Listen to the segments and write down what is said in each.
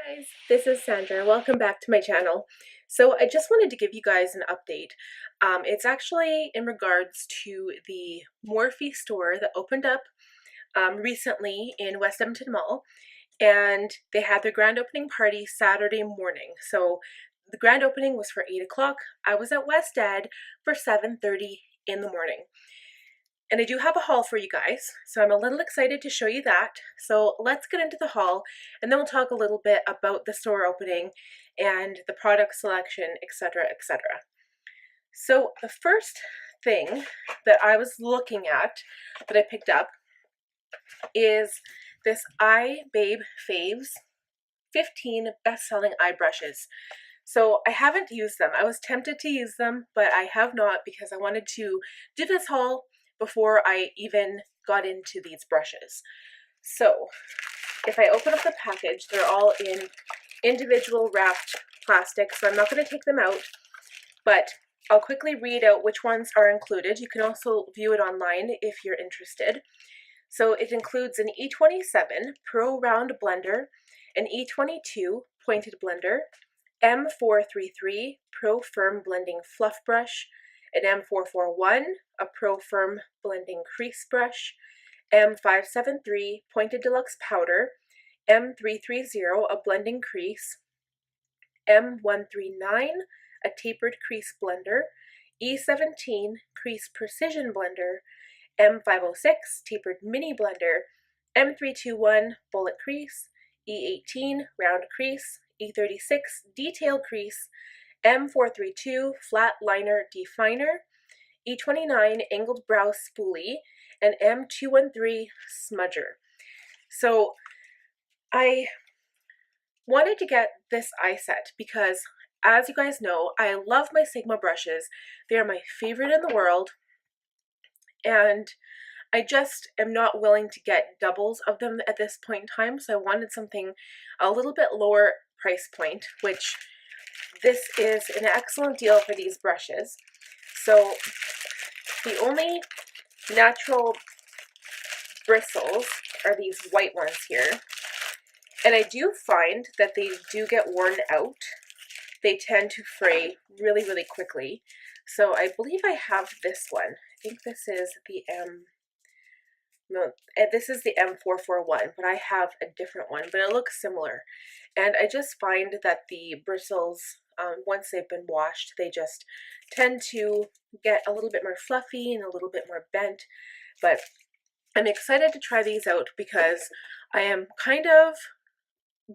Guys, this is Sandra. Welcome back to my channel. So I just wanted to give you guys an update. It's actually in regards to the Morphe store that opened up recently in West Edmonton Mall, and they had their grand opening party Saturday morning. So the grand opening was for 8 o'clock. I was at West Ed for 7:30 in the morning. And I do have a haul for you guys, so I'm a little excited to show you that. So let's get into the haul, and then we'll talk a little bit about the store opening and the product selection, etc., etc. So the first thing that I was looking at that I picked up is this Babe Faves 15 best-selling eye brushes. So I haven't used them. I was tempted to use them, but I have not because I wanted to do this haul before I even got into these brushes. So if I open up the package, they're all in individual wrapped plastic, so I'm not going to take them out, but I'll quickly read out which ones are included. You can also view it online if you're interested. So it includes an E27 Pro Round Blender, an E22 Pointed Blender, M433 Pro Firm Blending Fluff Brush, an M441, a Pro Firm Blending Crease Brush, M573 Pointed Deluxe Powder, M330, a Blending Crease, M139, a Tapered Crease Blender, E17 Crease Precision Blender, M506 Tapered Mini Blender, M321 Bullet Crease, E18 Round Crease, E36 Detail Crease, M432 Flat Liner Definer, E29 Angled Brow Spoolie, and M213 Smudger. So I wanted to get this eye set because, as you guys know, I love my Sigma brushes. They are my favorite in the world, and I just am not willing to get doubles of them at this point in time, so I wanted something a little bit lower price point, which this is an excellent deal for these brushes. So the only natural bristles are these white ones here, and I do find that they do get worn out. They tend to fray really, really quickly. So I believe I have this one. I think this is the this is the M441, but I have a different one, but it looks similar. And I just find that the bristles, once they've been washed, they just tend to get a little bit more fluffy and a little bit more bent. But I'm excited to try these out because I am kind of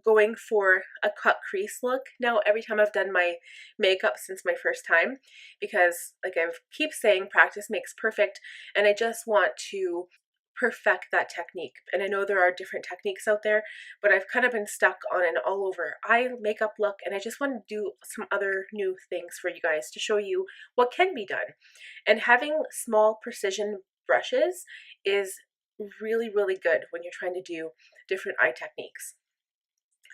going for a cut crease look now every time I've done my makeup since my first time, because like I keep saying, practice makes perfect, and I just want to perfect that technique. And I know there are different techniques out there, but I've kind of been stuck on an all over eye makeup look, and I just want to do some other new things for you guys to show you what can be done. And having small precision brushes is really, really good when you're trying to do different eye techniques.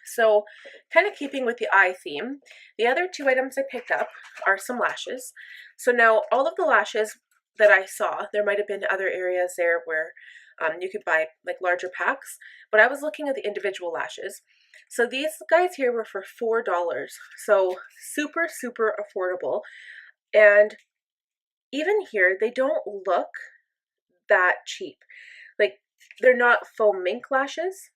So kind of keeping with the eye theme, the other two items I picked up are some lashes. So now all of the lashes that I saw, there might have been other areas there where you could buy like larger packs, but I was looking at the individual lashes. So these guys here were for $4, so super, super affordable. And even here, they don't look that cheap. Like, they're not faux mink lashes,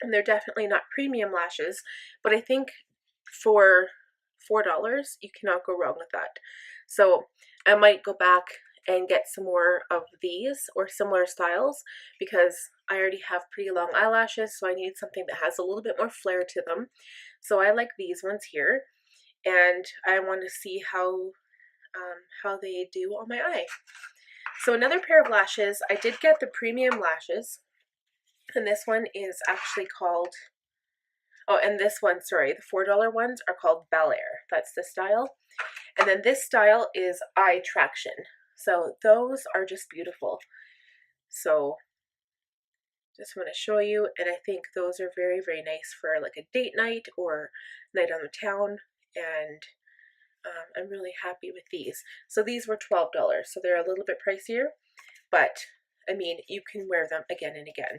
and they're definitely not premium lashes, but I think for $4, you cannot go wrong with that. So I might go back and get some more of these or similar styles because I already have pretty long eyelashes, so I need something that has a little bit more flair to them. So I like these ones here, and I want to see how they do on my eye. So another pair of lashes, I did get the premium lashes, and this one is actually called, oh, and this one, sorry, the $4 ones are called Bel-Air. That's the style. And then this style is Eye Traction. So those are just beautiful. So just want to show you, and I think those are very, very nice for like a date night or night on the town, and I'm really happy with these. So these were $12, so they're a little bit pricier, but I mean, you can wear them again and again.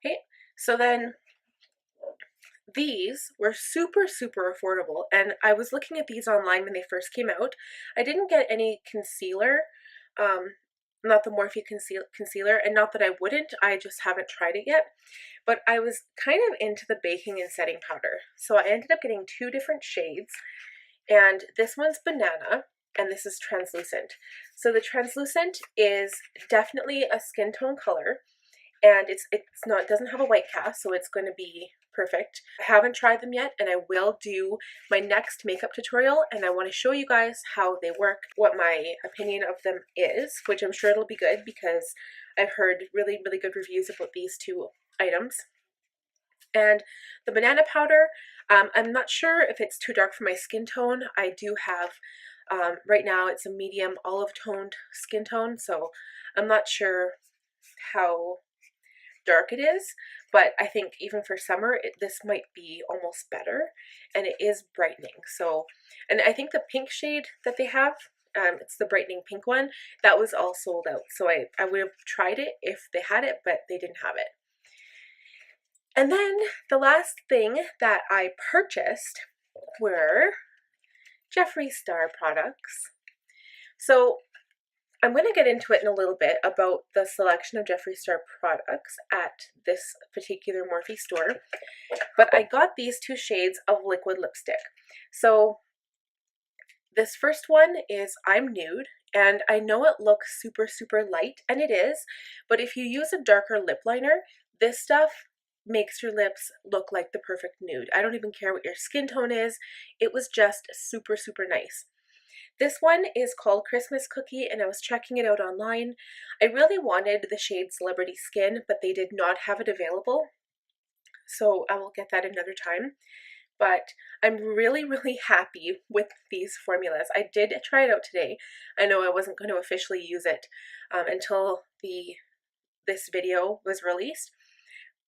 Okay, so then these were super, super affordable, and I was looking at these online when they first came out. I didn't get any concealer, not the Morphe concealer, and not that I wouldn't, I just haven't tried it yet, but I was kind of into the baking and setting powder. So I ended up getting two different shades, and this one's banana, and this is translucent. So the translucent is definitely a skin tone color, and it doesn't have a white cast, so it's going to be perfect. I haven't tried them yet, and I will do my next makeup tutorial, and I want to show you guys how they work, what my opinion of them is, which I'm sure it'll be good because I've heard really, really good reviews about these two items. And the banana powder, I'm not sure if it's too dark for my skin tone. I do have, right now it's a medium olive toned skin tone, so I'm not sure how dark it is, but I think even for summer this might be almost better, and it is brightening. So, and I think the pink shade that they have, it's the brightening pink one, that was all sold out, so I would have tried it if they had it, but they didn't have it. And then the last thing that I purchased were Jeffree Star products. So I'm going to get into it in a little bit about the selection of Jeffree Star products at this particular Morphe store, but I got these two shades of liquid lipstick. So this first one is I'm Nude, and I know it looks super, super light, and it is, but if you use a darker lip liner, this stuff makes your lips look like the perfect nude. I don't even care what your skin tone is. It was just super, super nice. This one is called Christmas Cookie, and I was checking it out online. I really wanted the shade Celebrity Skin, but they did not have it available, so I will get that another time. But I'm really, really happy with these formulas. I did try it out today. I know I wasn't going to officially use it until this video was released,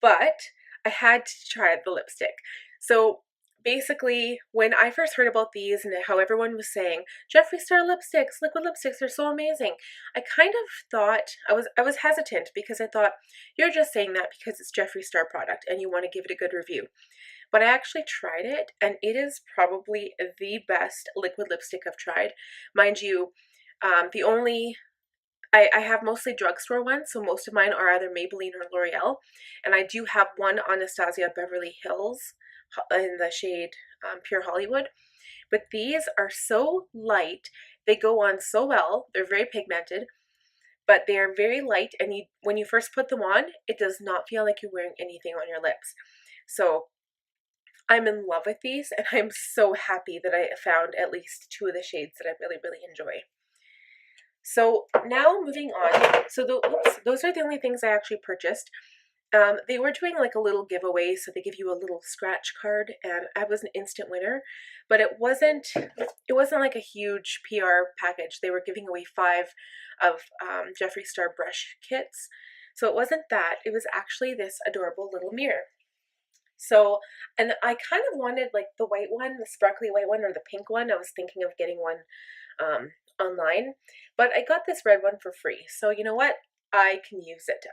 but I had to try the lipstick. So basically, when I first heard about these and how everyone was saying, Jeffree Star lipsticks, liquid lipsticks are so amazing, I kind of thought, I was hesitant because I thought, you're just saying that because it's Jeffree Star product and you want to give it a good review. But I actually tried it, and it is probably the best liquid lipstick I've tried. Mind you, I have mostly drugstore ones, so most of mine are either Maybelline or L'Oreal, and I do have one Anastasia Beverly Hills in the shade Pure Hollywood, but these are so light, they go on so well, they're very pigmented, but they are very light, and when you first put them on, it does not feel like you're wearing anything on your lips. So I'm in love with these, and I'm so happy that I found at least two of the shades that I really, really enjoy. So now moving on, so those are the only things I actually purchased. They were doing like a little giveaway, so they give you a little scratch card, and I was an instant winner, but it wasn't like a huge PR package. They were giving away 5 of Jeffree Star brush kits, so it wasn't that. It was actually this adorable little mirror. So, and I kind of wanted like the white one, the sparkly white one, or the pink one. I was thinking of getting one online, but I got this red one for free. So you know what? I can use it.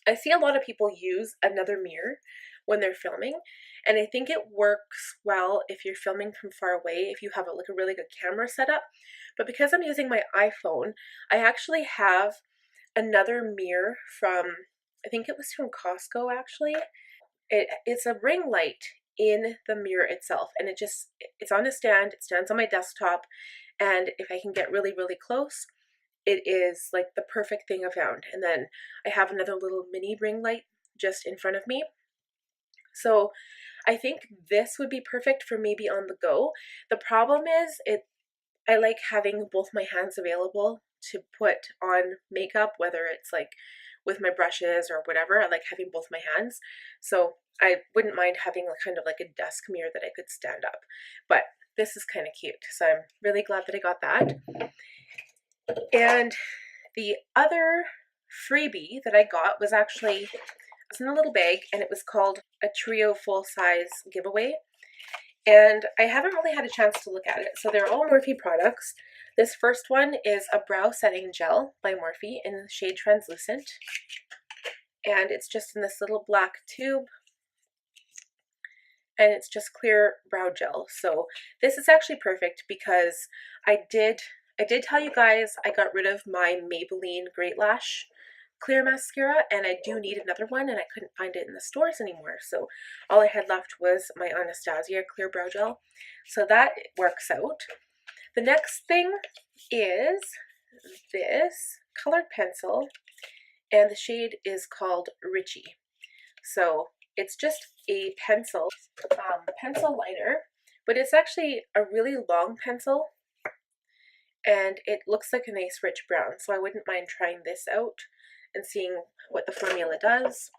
I see a lot of people use another mirror when they're filming, and I think it works well if you're filming from far away, if you have like a really good camera setup. But because I'm using my iPhone, I actually have another mirror from, I think it was from Costco actually. It's a ring light in the mirror itself, and it's on a stand. It stands on my desktop, and if I can get really, really close, it is like the perfect thing I found. And then I have another little mini ring light just in front of me. So I think this would be perfect for maybe on the go. The problem is I like having both my hands available to put on makeup, whether it's like with my brushes or whatever. I like having both my hands. So I wouldn't mind having kind of like a desk mirror that I could stand up. But this is kind of cute. So I'm really glad that I got that. And the other freebie that I got was actually, it's in a little bag, and it was called a trio full-size giveaway. And I haven't really had a chance to look at it. So they're all Morphe products. This first one is a brow setting gel by Morphe in the shade Translucent. And it's just in this little black tube. and it's just clear brow gel. So this is actually perfect because I did tell you guys I got rid of my Maybelline Great Lash clear mascara, and I do need another one, and I couldn't find it in the stores anymore. So all I had left was my Anastasia clear brow gel. So that works out. The next thing is this colored pencil, and the shade is called Richie. So it's just a pencil liner, but it's actually a really long pencil, and it looks like a nice rich brown. So I wouldn't mind trying this out and seeing what the formula does.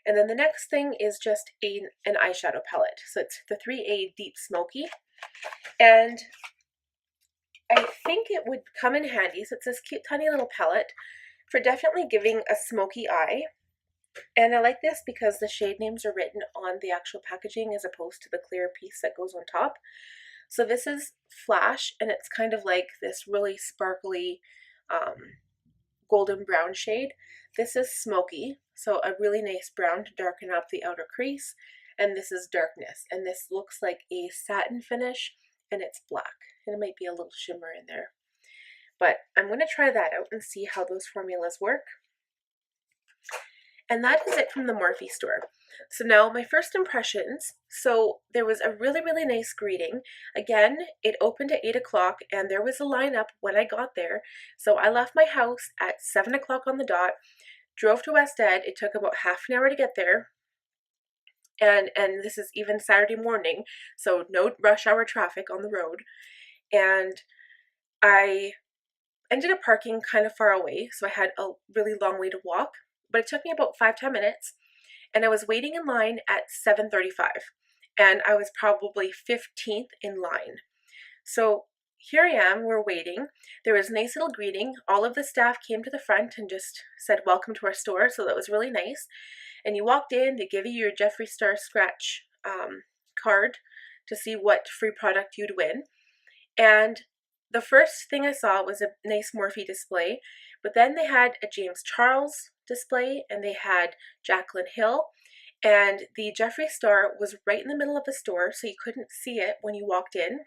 And then the next thing is just an eyeshadow palette. So it's the 3A Deep Smoky, and I think it would come in handy. So it's this cute tiny little palette for definitely giving a smoky eye. And I like this because the shade names are written on the actual packaging as opposed to the clear piece that goes on top. So this is Flash, and it's kind of like this really sparkly golden brown shade. This is Smoky, so a really nice brown to darken up the outer crease. And this is Darkness, and this looks like a satin finish, and it's black. And it might be a little shimmer in there. But I'm going to try that out and see how those formulas work. And that is it from the Morphe store. So now my first impressions. So there was a really, really nice greeting. Again, it opened at 8 o'clock and there was a lineup when I got there. So I left my house at 7 o'clock on the dot, drove to West Ed. It took about half an hour to get there. And this is even Saturday morning, so no rush hour traffic on the road. And I ended up parking kind of far away, so I had a really long way to walk. But it took me about 5-10 minutes, and I was waiting in line at 7:35, and I was probably 15th in line. So here I am, we're waiting. There was a nice little greeting. All of the staff came to the front and just said, "Welcome to our store," so that was really nice. And you walked in, they give you your Jeffree Star scratch card to see what free product you'd win. And the first thing I saw was a nice Morphe display, but then they had a James Charles display, and they had Jaclyn Hill, and the Jeffree Star was right in the middle of the store, so you couldn't see it when you walked in.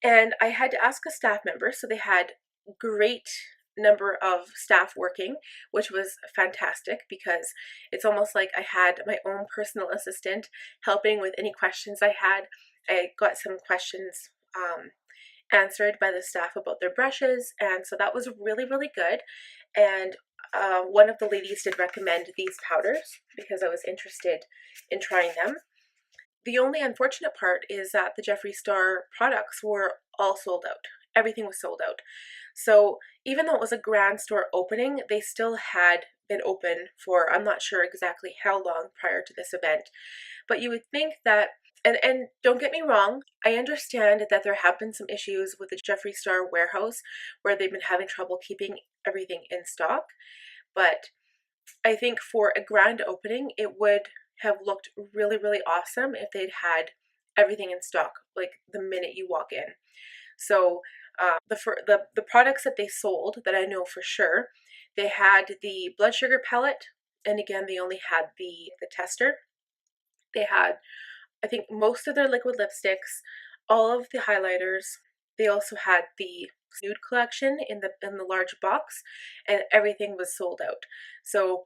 And I had to ask a staff member, so they had great number of staff working, which was fantastic because it's almost like I had my own personal assistant helping with any questions I had. I got some questions answered by the staff about their brushes, and so that was really, really good. And one of the ladies did recommend these powders because I was interested in trying them. The only unfortunate part is that the Jeffree Star products were all sold out. Everything was sold out. So even though it was a grand store opening, they still had been open for I'm not sure exactly how long prior to this event. But you would think that, and don't get me wrong, I understand that there have been some issues with the Jeffree Star warehouse where they've been having trouble keeping everything in stock. But I think for a grand opening, it would have looked really, really awesome if they'd had everything in stock like the minute you walk in. So the products that they sold that I know for sure, they had the blood sugar palette, and again they only had the tester. They had, I think, most of their liquid lipsticks, all of the highlighters. They also had the nude collection in the large box, and everything was sold out. So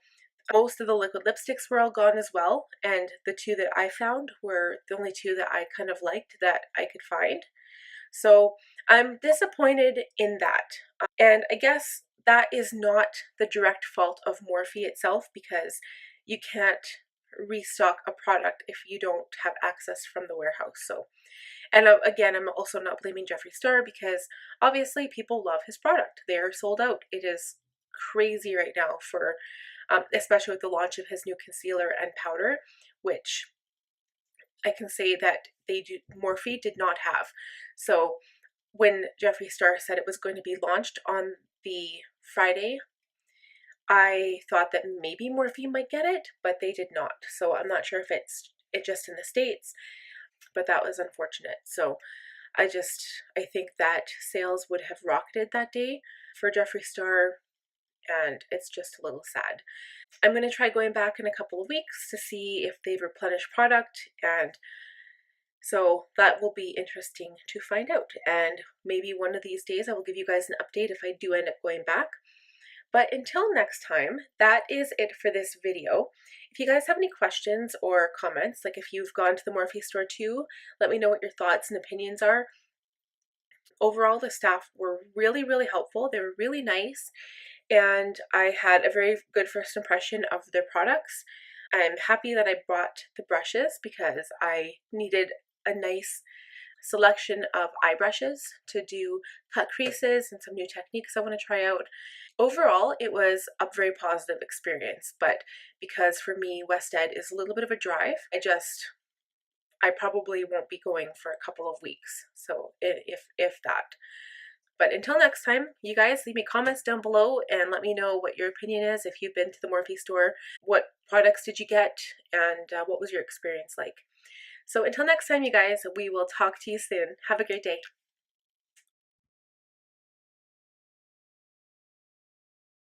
most of the liquid lipsticks were all gone as well, and the two that I found were the only two that I kind of liked that I could find. So I'm disappointed in that. And I guess that is not the direct fault of Morphe itself, because you can't restock a product if you don't have access from the warehouse. So, and again, I'm also not blaming Jeffree Star because obviously people love his product. They are sold out. It is crazy right now for, especially with the launch of his new concealer and powder, which I can say that Morphe did not have. So when Jeffree Star said it was going to be launched on the Friday, I thought that maybe Morphe might get it, but they did not. So I'm not sure if it's just in the States, but that was unfortunate. So I think that sales would have rocketed that day for Jeffree Star, and it's just a little sad. I'm going to try going back in a couple of weeks to see if they've replenished product, and so that will be interesting to find out. And maybe one of these days I will give you guys an update if I do end up going back. But until next time, that is it for this video. If you guys have any questions or comments, like if you've gone to the Morphe store too, let me know what your thoughts and opinions are. Overall, the staff were really, really helpful. They were really nice, and I had a very good first impression of their products. I'm happy that I brought the brushes because I needed a nice selection of eye brushes to do cut creases and some new techniques I want to try out. Overall, it was a very positive experience, but because for me, West Ed is a little bit of a drive, I probably won't be going for a couple of weeks, so if that. But until next time, you guys leave me comments down below and let me know what your opinion is if you've been to the Morphe store. What products did you get, and what was your experience like? So until next time, you guys, we will talk to you soon. Have a great day.